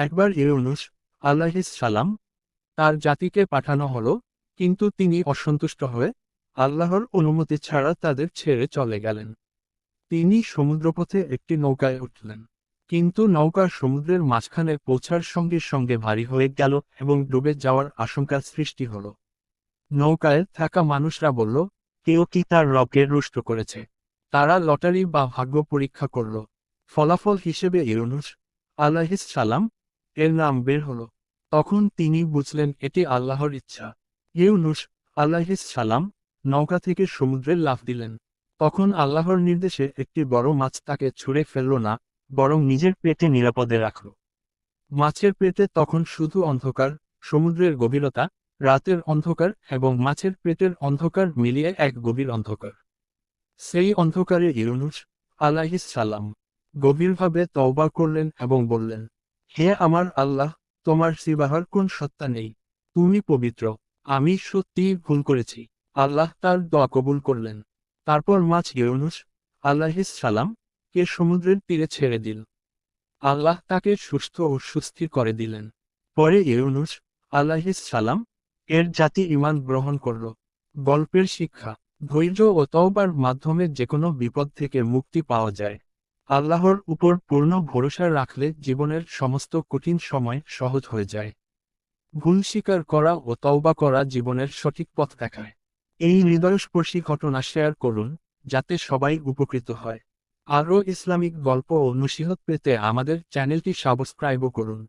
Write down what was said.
একবার ইউনুস আলাইহিস সালাম তার জাতিকে পাঠানো হলো, কিন্তু তিনি অসন্তুষ্ট হয়ে আল্লাহর অনুমতি ছাড়া তাদের ছেড়ে চলে গেলেন। তিনি সমুদ্রপথে একটি নৌকায় উঠলেন, কিন্তু নৌকা সমুদ্রের মাঝখানে পৌঁছার সঙ্গে সঙ্গে ভারী হয়ে গেল এবং ডুবে যাওয়ার আশঙ্কা সৃষ্টি হলো। নৌকায় থাকা মানুষরা বলল, কেউ কি তার রবকে রুষ্ট করেছে? তারা লটারি বা ভাগ্য পরীক্ষা করল। ফলাফল হিসেবে ইউনুস আলাইহিস সালাম এর নাম বের হলো। তখন তিনি বুঝলেন এটি আল্লাহর ইচ্ছা। ইউনুস আলাইহিস সালাম নৌকা থেকে সমুদ্রে লাফ দিলেন। তখন আল্লাহর নির্দেশে একটি বড় মাছ তাকে ছুঁড়ে ফেলল না, বরং নিজের পেটে নিরাপদে রাখল। মাছের পেটে তখন শুধু অন্ধকার, সমুদ্রের গভীরতা, রাতের অন্ধকার এবং মাছের পেটের অন্ধকার মিলিয়ে এক গভীর অন্ধকার। সেই অন্ধকারে ইউনুস আলাইহিস সালাম গভীরভাবে তওবা করলেন এবং বললেন, হে আমার আল্লাহ, তোমার সিবাহার কোন সত্তা নেই, তুমি পবিত্র, আমি সত্যিই ভুল করেছি। আল্লাহ তার দোয়া কবুল করলেন। তারপর মাছ ইউনুস আলাইহিস সালাম কে সমুদ্রের তীরে ছেড়ে দিল। আল্লাহ তাকে সুস্থ ও সুস্থির করে দিলেন। পরে ইউনুস আলাইহিস সালাম এর জাতি ঈমান গ্রহণ করল। গল্পের শিক্ষা: ধৈর্য ও তওবার মাধ্যমে যেকোনো বিপদ থেকে মুক্তি পাওয়া যায়। আল্লাহর উপর পূর্ণ ভরসা রাখলে জীবনের সমস্ত কঠিন সময় সহজ হয়ে যায়। ভুল স্বীকার করা ও তওবা করা জীবনের সঠিক পথ দেখায়। এই হৃদয়স্পর্শী ঘটনা শেয়ার করুন, যাতে সবাই উপকৃত হয়। আরও ইসলামিক গল্প ও নসিহত পেতে আমাদের চ্যানেলটি সাবস্ক্রাইব করুন।